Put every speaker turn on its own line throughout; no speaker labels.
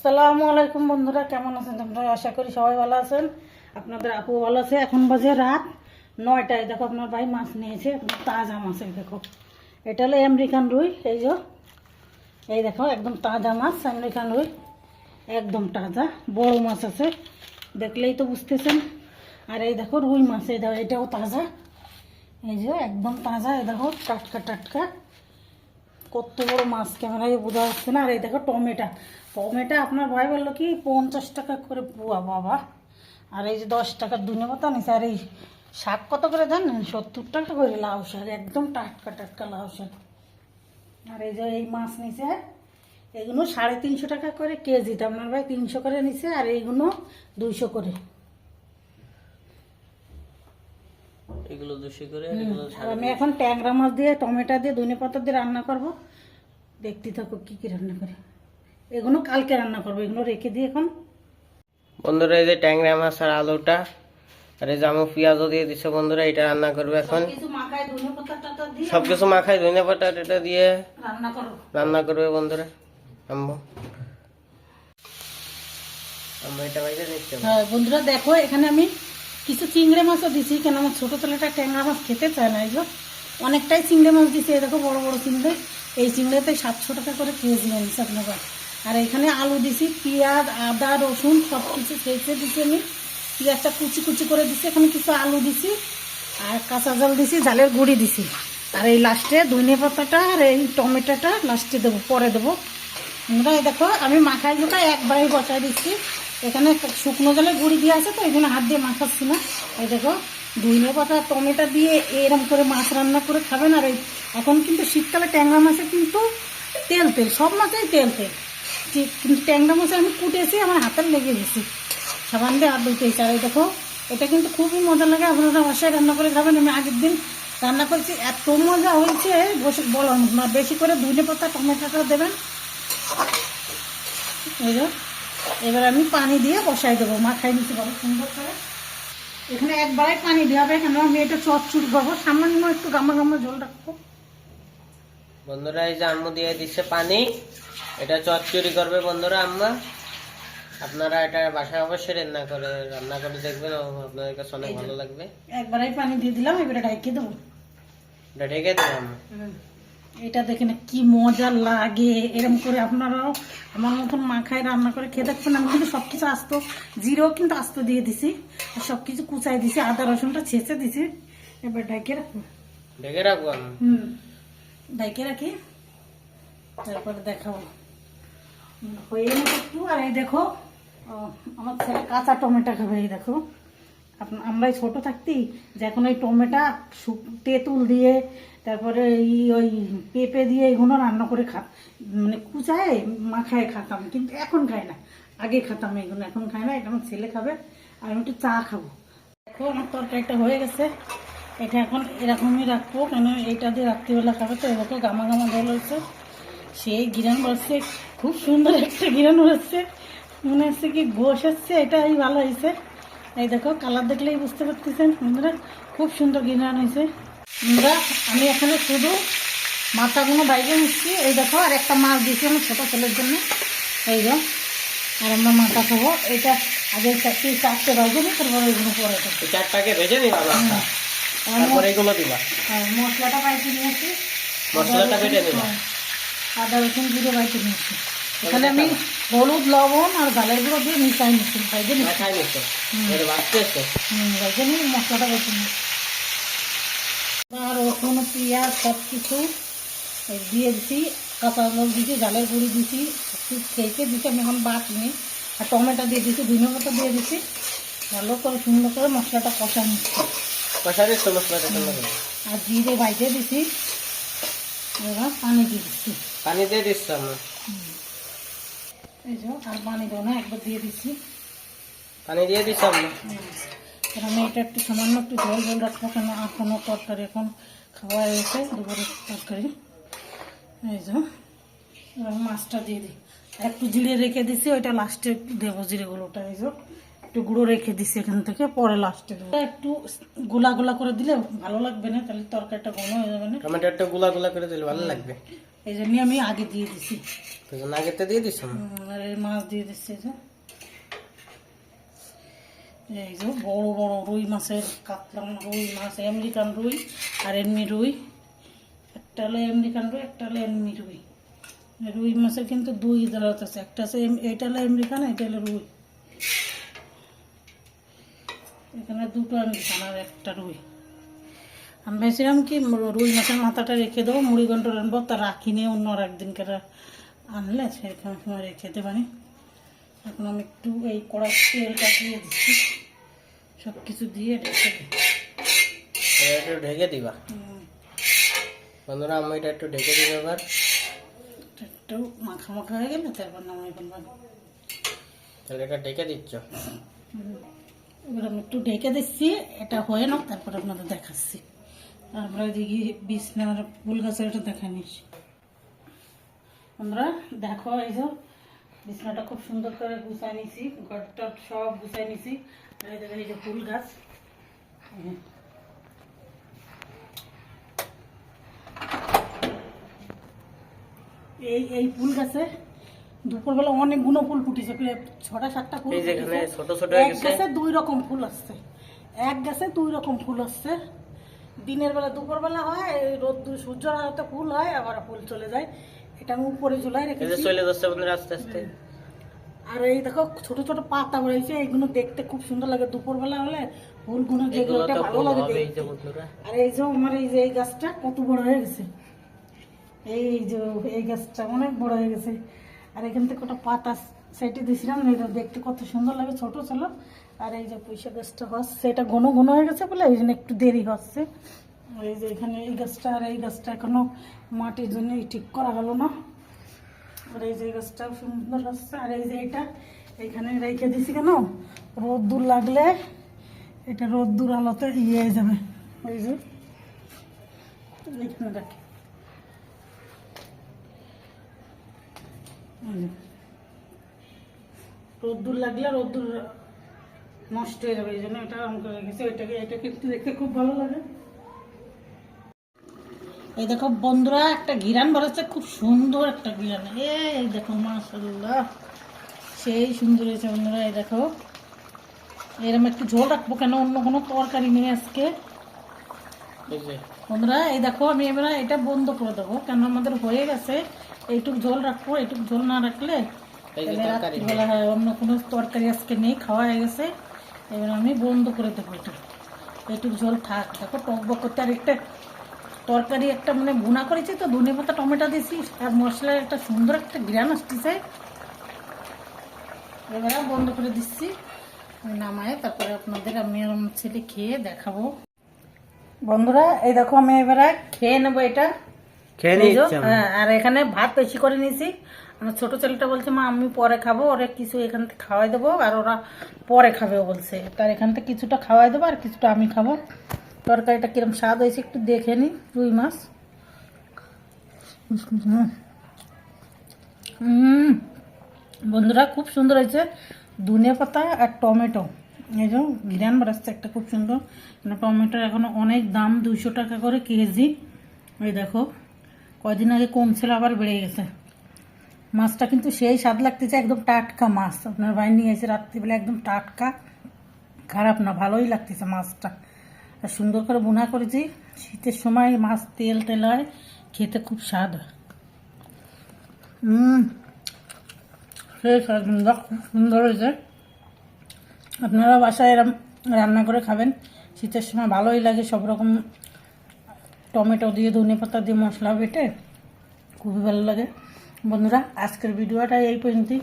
আসসালামু আলাইকুম বন্ধুরা, কেমন আছেন তোমরা? আশা করি সবাই ভালো আছেন। আপনাদের আপু ভালো আছে। এখন বাজে রাত 9টায়। দেখো আপনার ভাই মাছ নিয়েছে, তাজা মাছ। এই দেখো, এটা হলো আমেরিকান রুই। এই দেখো একদম তাজা মাছ, আমেরিকান রুই, একদম তাজা। বড় মাছ আছে, দেখলেই তো বুঝতেছেন। আর এই দেখো রুই মাছ, এই দেখো এটাও তাজা। এই যে একদম তাজা, এই দেখো টাটকা টাটকা। কত বড় মাছ, ক্যামেরায় বোঝা যাচ্ছে না। আর এই দেখো টমেটো আপনার ভাই বললো কি 50 টাকা করে পোয়া। বাবা! আর এই যে 10 টাকার ধনেপাতা নিছে। আর এই শাক কত করে জানেন? 70 টাকা করে লাউ শাক, একদম টাটকা টাটকা লাউ শাক। আর এই যে এই মাছ নিছে, এগুলো 350 টাকা করে কেজিতে। আপনার ভাই 300 করে নিছে, আর এইগুলো 200 করে।
এগুলো 200 করে।
আর আমি এখন ট্যাংরা মাছ দিয়ে, টমেটো দিয়ে, ধনেপাতা দিয়ে রান্না করব। দেখতে থাকো কি কি রান্না করে। এগুলো কালকে রান্না করবো, এগুলো রেখে দিই এখন।
বন্ধুরা এই যে ট্যাংরা মাছ আর আলুটা, আর এই জামু পেঁয়াজও দিয়ে দিচ্ছে বন্ধুরা। এটা রান্না করবে এখন। সবকিছু মাখায় ধনে পাতা দিয়ে রান্না করবে বন্ধুরা। এটা বাইরে নিচ্ছে।
হ্যাঁ বন্ধুরা দেখো, এখানে আমি কিছু চিংড়ি মাছও দিছি, কেন আমার ছোটো ছেলেটা ট্যাংরা মাছ খেতে চায় না। এই যে অনেকটাই চিংড়ি মাছ দিছি। এই দেখো বড় বড় চিংড়ি। এই চিংড়িতে 700 টাকা করে কেজি আনিছে আপনারা। আর এখানে আলু দিছি, পেঁয়াজ, আদা, রসুন সব কিছু কেটে দিছি আমি। পেঁয়াজটা কুচি কুচি করে দিছি। এখানে কিছু আলু দিছি, আর কাঁচা জল দিছি, জালের গুঁড়ি দিছি। আর এই লাস্টে ধনে পাতাটা আর এই টমেটোটা লাস্টে দেবো, পরে দেবো। আমরা এই দেখো আমি মাখাই ঝোঁকা একবারে বসাই দিচ্ছি। এখানে শুকনো জলের গুঁড়ি দিয়ে আছে, তো এই জন্য হাত দিয়ে মাখাচ্ছি না। এই দেখো ধনে পাতা টমেটো দিয়ে এরকম করে মাছ রান্না করে খাবেন। আর এই এখন কিন্তু শীতকালে ট্যাংরা মাছে কিন্তু তেল তেল, সব মাছেই তেল তেল। কিন্তু ট্যাংরা মাছে আমি কুটেছি, আমার হাতের লেগে গেছি, সাবান দিয়ে হাত ধুতেছি। আর এই দেখো এটা কিন্তু খুবই মজা লাগে। আপনারা বাসায় রান্না করে খাবেন। আমি আগের দিন রান্না করেছি, এত মজা হয়েছে বসে বলার মতো না। বেশি করে ধনে পাতা টমেটোটা দেবেন। এবার আমি পানি দিয়ে বসাই দেবো, মাখাই দিতে পারবো সুন্দর করে। এখানে একবারে পানি দেওয়া হবে, কেন আমি এটা চচ্চড়ি করবো, সামান্য একটু গামা গামা ঝোল রাখবো।
বন্ধুরা এই যে আম্মু দিয়ে দিচ্ছে পানি, এটা চচ্চড়ি করবে বন্ধুরা আম্মা। আপনারা এটা বাসায় অবশ্যই রান্না করে দেখবেন, আপনাদের কাছে অনেক ভালো লাগবে।
একবারেই পানি দিয়ে দিলাম, এবারে ঢেকে দেবো।
এটা ঢেকে দেবো আম্মু।
এটা দেখে না কি মজা লাগে। এরকম করে আপনারাও আমার মতন মাখায় রান্না করে খেয়ে দেখবেন। আমি কিন্তু সবকিছু আস্ত, জিরেও কিন্তু আস্ত দিয়ে দিছি, আর সবকিছু কুচাই দিছি, আদা রসুনটা ছেঁচে দিছি। এবার ঢেকে রাখবো।
ঢেকে রাখবো আমি।
ঢেকে রাখি, তারপরে দেখাবো হয়ে গেছে একটু। আর এই দেখো আমার ছেলে কাঁচা টমেটো খাবে। এই দেখো আমরা ছোট থাকতি যখন ওই টমেটো তেঁতুল দিয়ে, তারপরে ওই পেঁপে দিয়ে এগুলো রান্না করে মানে কুচায় মাখায় খাতাম, কিন্তু এখন খাই না। আগে খাতাম এগুলো, এখন খাই না। এটা আমার ছেলে খাবে, আর আমি একটু চা খাবো। দেখো আমার তরকারিটা হয়ে গেছে। এটা এখন এরকমই রাখবো, কেন এইটা দিয়ে রাত্রিবেলা খাবে। তো এরকম গামা গামা জল হয়েছে, সেই গিরান বসছে, খুব সুন্দর একটা গিরান হচ্ছে, মনে হচ্ছে কি গোশ হচ্ছে। এটাই ভালো হয়েছে। এই দেখো কালার দেখলেই বুঝতে পারতেছেন বন্ধুরা, খুব সুন্দর গিরান হয়েছে। বন্ধুরা আমি এখানে শুধু মাথাগুলো বাইরে নিচ্ছি। এই দেখো আর একটা মাছ দিয়েছি আমার ছোটো ছেলের জন্য। এই যে আর আমরা মাথা খাবো। এটা আগে চারটে ভাজবো, তারপরে এগুলো পরে খাবো।
4টাকে ভেজে নিবা, তারপরে এগুলো দিবা।
মশলাটা বাইতে নিয়েছি,
মশলাটা বেটে নিবা।
আদা রসুন জিরে বাইতে নিয়েছি। এখানে আমি হলুদ লবণ আর ঝালের গুঁড়ো দিয়ে মিশাই নিচ্ছি, ভাইজে নিচ্ছি। ভাইজে নিয়ে মশলাটা বেটে নিচ্ছি। আর রসুন পেঁয়াজ সব কিছু দিয়ে দিচ্ছি, কাঁচা লঙ্কা দিচ্ছি, ঝালের গুঁড়ি দিচ্ছি, খেয়ে দিচ্ছি। আমি এখন বাটিনি। আর টমেটো দিয়ে দিচ্ছি, ধনে পাতা দিয়ে দিচ্ছি। ভালো করে সুন্দর করে মশলাটা কষা নিচ্ছি। আর জিরে বাইতে দিচ্ছি। এবার পানি দিয়ে দিচ্ছি।
পানি দিয়ে দিচ্ছি আমরা।
এই যে আর পানি দেবো না, একবার দিয়ে দিচ্ছি।
পানি দিয়ে দিচ্ছি আমরা।
আমি এটা একটু সামান্য একটু জল জল রাখবো, কেন আর কোনো তরকারি এখন খাওয়া হয়েছে, দুপুরের তরকারি। এই যে মাছটা দিয়ে দিই, একটু জিরে রেখে দিচ্ছি, ওইটা লাস্টে দেবো জিরেগুলোটা। এই যে একটু গুঁড়ো রেখে দিছি এখান থেকে, পরে লাস্টে দেবো। একটু গোলা গোলা করে দিলে ভালো লাগবে না, তাহলে তরকারিটা ঘন হয়ে যাবে না।
টমেটো একটু গুলা গুলা করে দিলে ভালো লাগবে,
এই জন্য আমি আগে দিয়ে দিছি।
আগেতে দিয়ে দিস?
আর এই মাছ দিয়ে দিচ্ছি, এই যে বড় বড় রুই মাছের কাতলা রুই মাছ, আমেরিকান রুই আর এমনি রুই। একটা হলো আমেরিকান রুই, একটা হলো এমনি রুই। রুই মাছের কিন্তু দুই জাত আছে, একটা আছে এটা হলো আমেরিকান, এটা হলো রুই। এখানে দুটো আমেরিকান আর একটা রুই। আমি ভেবেছিলাম কি রুই মাছের মাথাটা রেখে দেবো, মুড়ি ঘন্ট রানবো, তা রাখিনি, অন্য আর একদিনকে আনলে সেরকম সময় রেখে দেবো পারি। এখন আমি একটু এই কড়াই তেলটা দিয়ে দিচ্ছি, সব কিছু দিয়ে ঢেকে দিই।
একটু ঢেকে দিবা বন্ধুরা, আমি এটা একটু ঢেকে দিই। এবার
একটু মাখা মাখা হয়ে গেলে তারপর নামাই ফেলবো।
তাহলে এটা ঢেকে দিচ্ছ?
এবার আমি একটু ঢেকে দিচ্ছি, এটা হয়ে না তারপর আপনাদের দেখাচ্ছি। আমরা দেখি বিছনার ফুল গাছের এটা দেখা নিচ্ছি। আমরা দেখো এই যে বিছনাটা খুব সুন্দর করে গুছাই নিছি, ঘরটা সব গুছাই নিছি। আর এই দেখো এই যে ফুল গাছ, এই ফুল গাছে দুপুরবেলা অনেকগুলো ফুল ফুটেছে, 6-7টা ফুল।
ছোট ছোট
এক গাছে 2 রকম ফুল আসছে, এক গাছে 2 রকম ফুল আসছে। দিনের বেলা দুপুরবেলা হয়, রোদ্দুর সূর্যের আলোতে ফুল হয়, আবার ফুল চলে যায়। এটা আমি উপরে ঝুলাই রেখেছি,
চলে যাচ্ছে বন্ধুরা আস্তে আস্তে।
আর এই দেখো ছোট ছোট পাতা বেরিয়েছে, এইগুলো দেখতে খুব সুন্দর লাগে দুপুরবেলা হলে, ফুলগুলো যেগুলো ভালো লাগে দেখতে। আর এই যে আমার এই যে এই গাছটা কত বড় হয়ে গেছে, এই যে এই গাছটা অনেক বড় হয়ে গেছে। আর এখান থেকে একটা পাতা সেটি দিয়েছিলাম, এটা দেখতে কত সুন্দর লাগে, ছোট ছিল। আর এই যে পুঁইশাক গাছটা হচ্ছে, এটা ঘন ঘন হয়ে গেছে বলে এই জন্য একটু দেরি হচ্ছে। এই যে এখানে এই গাছটা আর এই গাছটা এখনো মাটির জন্য ঠিক করা হলো না। আর এই যে গাছটা সুন্দর হচ্ছে। আর এই যে এটা এখানে রেখে দিছি কেন, রোদ্দুর লাগলে এটা রোদ্দুর আলোতে ইয়ে হয়ে যাবে। এই যে এখানে রাখি, রোদ্দুর লাগলে রোদ্দুর নষ্ট হয়ে যাবে, এই জন্য এটা আমাকে রেখেছি। এটা কিন্তু দেখতে খুব ভালো লাগে। এই দেখো বন্ধুরা, একটা ঘিরান বেরোচ্ছে, খুব সুন্দর একটা ঘিরান। এই দেখো মাশাআল্লাহ, সেই সুন্দর হয়েছে বন্ধুরা। এই দেখো এরকম একটু ঝোল রাখবো, কেন অন্য কোনো তরকারি নেই আজকে বন্ধুরা। এই দেখো আমি এবার এটা বন্ধ করে দেবো, কেন আমাদের হয়ে গেছে। এইটুক ঝোল রাখবো, এইটুক ঝোল না রাখলে রাত্রিবেলা হয়, অন্য কোনো তরকারি আজকে নেই, খাওয়া হয়ে গেছে। এবার আমি বন্ধ করে দেবো, এটা এইটুক ঝোল থাক। দেখো টক বক করতে, আর একটা তরকারি একটা মানে ভুনা করেছি তো, ধনে পাতা টমেটো দিয়েছি আর মশলার একটা সুন্দর একটা ঘ্রাণ আসতেছে। এবার বন্ধ করে দিচ্ছি, নামায় তারপরে আপনাদের আমি আর আমার ছেলে খেয়ে দেখাবো বন্ধুরা। এই দেখো আমি এবার খেয়ে নেবো এটা। হ্যাঁ, আর এখানে ভাত বেশি করে নিয়েছি। আমার ছোট ছেলেটা বলছে মা আমি পরে খাবো, ওরা কিছু এখান থেকে খাওয়াই দেবো, আর ওরা পরে খাবে বলছে। তার এখান থেকে কিছুটা খাওয়াই দেবো আর কিছুটা আমি খাবো। তরকারিটা কিরম স্বাদ হয়েছে একটু দেখে নি। রুই মাছ বন্ধুরা খুব সুন্দর হয়েছে, ধনে পাতা আর টমেটো। এই যে ঘিরান বাড়াচ্ছে একটা খুব সুন্দর। টমেটোর এখন অনেক দাম, 200 টাকা করে কেজি। এই দেখো কয়দিন আগে কম ছিল, আবার বেড়ে গেছে। মাছটা কিন্তু সেই স্বাদ লাগতেছে, একদম টাটকা মাছ। আপনার ভাই নিয়ে এসে রাত্রিবেলা, একদম টাটকা, খারাপ না, ভালোই লাগতেছে মাছটা। আর সুন্দর করে বোনা করেছি। শীতের সময় মাছ তেল তেল হয়, খেতে খুব স্বাদ হয়। সেই স্বাদ খুব সুন্দর হয়েছে। আপনারা বাসায় এরম রান্না করে খাবেন, শীতের সময় ভালোই লাগে। সব রকম টমেটো দিয়ে ধনে পাতা দিয়ে মশলা বেটে খুবই ভালো লাগে বন্ধুরা। আজকের ভিডিওটা এই পর্যন্তই।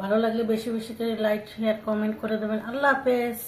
ভালো লাগলে বেশি বেশি করে লাইক শেয়ার কমেন্ট করে দেবেন। আল্লাহ হাফেজ।